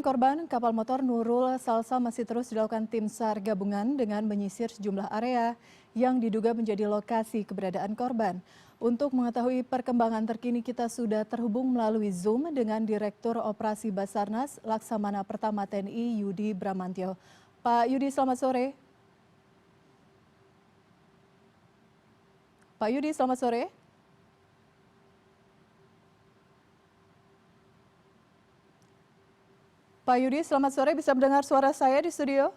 Korban kapal motor Nurul Salsa masih terus dilakukan tim SAR gabungan dengan menyisir sejumlah area yang diduga menjadi lokasi keberadaan korban. Untuk mengetahui perkembangan terkini kita sudah terhubung melalui Zoom dengan Direktur Operasi Basarnas Laksamana Pertama TNI Yudi Bramantyo. Pak Yudi, selamat sore. Pak Yudi, selamat sore. Pak Yudi, selamat sore. Bisa mendengar suara saya di studio?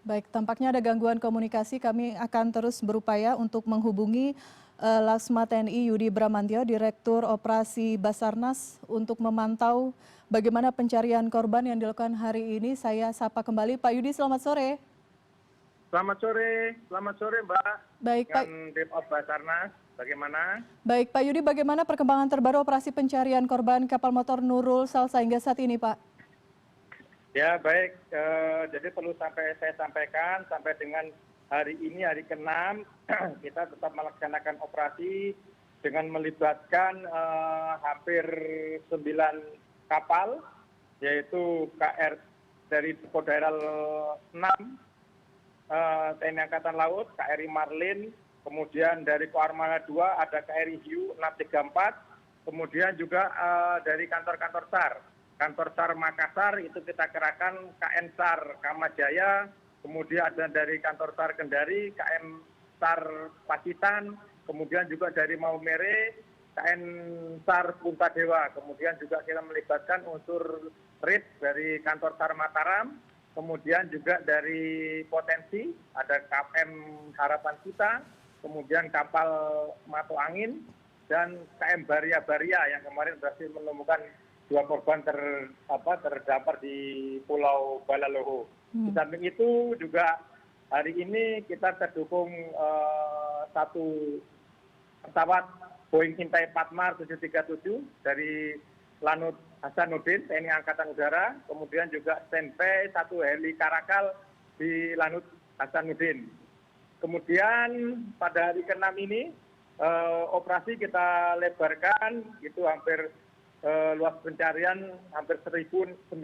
Baik, tampaknya ada gangguan komunikasi. Kami akan terus berupaya untuk menghubungi Laksma TNI Yudi Bramantyo, Direktur Operasi Basarnas, untuk memantau bagaimana pencarian korban yang dilakukan hari ini. Saya sapa kembali. Pak Yudi, selamat sore. Selamat sore Mbak. Baik, Pak. Dengan tim Op Basarnas, bagaimana? Baik, Pak Yudi, bagaimana perkembangan terbaru operasi pencarian korban kapal motor Nurul Salsa hingga saat ini, Pak? Ya baik, jadi perlu saya sampaikan sampai dengan hari ini, hari ke-6, kita tetap melaksanakan operasi dengan melibatkan hampir 9 kapal, yaitu KR dari Kodaral 6, TNI Angkatan Laut, KRI Marlin, kemudian dari Koarmada 2 ada KRI Hiu 634, kemudian juga dari kantor-kantor SAR. Kantor SAR Makassar itu kita kerahkan KN SAR Kamajaya, kemudian ada dari kantor SAR Kendari, KM SAR Pacitan, kemudian juga dari Maumere, KN SAR Puntadewa, kemudian juga kita melibatkan unsur RIT dari kantor SAR Mataram, kemudian juga dari Potensi, ada KM Harapan Kita, kemudian kapal Mato Angin, dan KM Baria yang kemarin berhasil menemukan 2 korban terdampar di Pulau Balaloho. Di samping itu juga hari ini kita terdukung satu pesawat Boeing Kintai Patmar 737 dari Lanut Hasanuddin, TNI Angkatan Udara, kemudian juga standby satu heli Karakal di Lanut Hasanuddin. Kemudian pada hari ke-6 ini operasi kita lebarkan, itu hampir luas pencarian hampir 1.980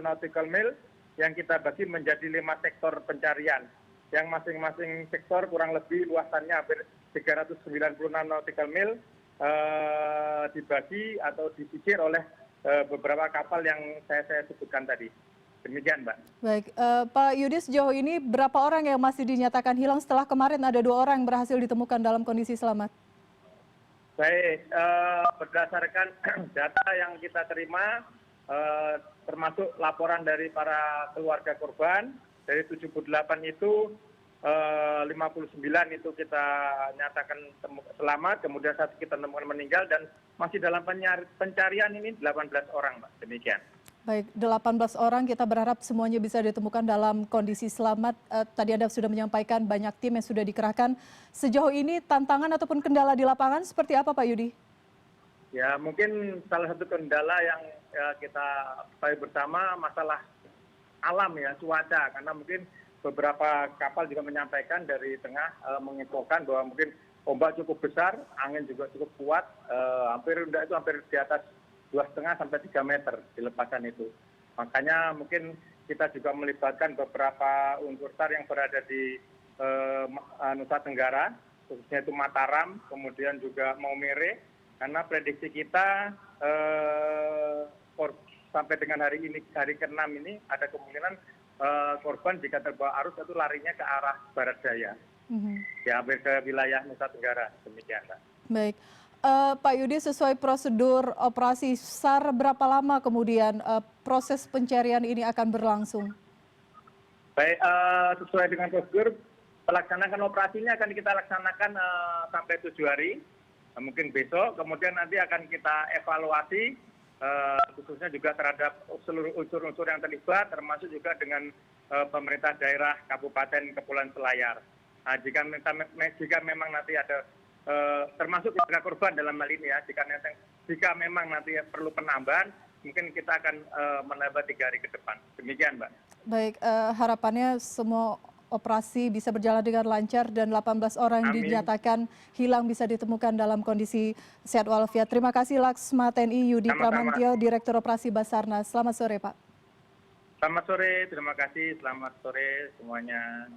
nautical mil yang kita bagi menjadi 5 sektor pencarian. Yang masing-masing sektor kurang lebih luasannya hampir 396 nautical mil dibagi atau disisir oleh beberapa kapal yang saya sebutkan tadi. Demikian, Mbak. Baik, Pak Yudi, sejauh ini berapa orang yang masih dinyatakan hilang setelah kemarin ada 2 orang yang berhasil ditemukan dalam kondisi selamat? Baik, berdasarkan data yang kita terima, termasuk laporan dari para keluarga korban, dari 78 itu 59 itu kita nyatakan selamat, kemudian 1 kita temukan meninggal, dan masih dalam pencarian ini 18 orang, Mbak. Demikian. Baik, 18 orang, kita berharap semuanya bisa ditemukan dalam kondisi selamat. Tadi Anda sudah menyampaikan banyak tim yang sudah dikerahkan. Sejauh ini tantangan ataupun kendala di lapangan seperti apa, Pak Yudi? Ya, mungkin salah satu kendala yang kita ketahui bersama masalah alam ya, cuaca. Karena mungkin beberapa kapal juga menyampaikan dari tengah menginfokan bahwa mungkin ombak cukup besar, angin juga cukup kuat, hampir di atas 2,5 sampai 3 meter dilepaskan itu. Makanya mungkin kita juga melibatkan beberapa unsur SAR yang berada di Nusa Tenggara, khususnya itu Mataram, kemudian juga Maumere, karena prediksi kita sampai dengan hari ini, hari ke-6 ini ada kemungkinan korban jika terbawa arus itu larinya ke arah barat daya, ya hampir ke wilayah Nusa Tenggara. Demikian, Pak. Baik. Pak Yudi, sesuai prosedur operasi SAR, berapa lama kemudian proses pencarian ini akan berlangsung? Baik, sesuai dengan prosedur, pelaksanaan operasinya akan kita laksanakan sampai 7 hari, mungkin besok. Kemudian nanti akan kita evaluasi, khususnya juga terhadap seluruh unsur-unsur yang terlibat, termasuk juga dengan pemerintah daerah Kabupaten Kepulauan Selayar. Nah, jika memang nanti ada termasuk keluarga korban dalam hal ini ya, jika memang nanti perlu penambahan, mungkin kita akan menambah 3 hari ke depan. Demikian, Mbak. Baik, harapannya semua operasi bisa berjalan dengan lancar dan 18 orang Amin. dinyatakan hilang bisa ditemukan dalam kondisi sehat walafiat. Terima kasih Laksma TNI Yudi Sama-sama. Pramantio, Direktur Operasi Basarnas. Selamat sore Pak. Selamat sore, terima kasih. Selamat sore semuanya.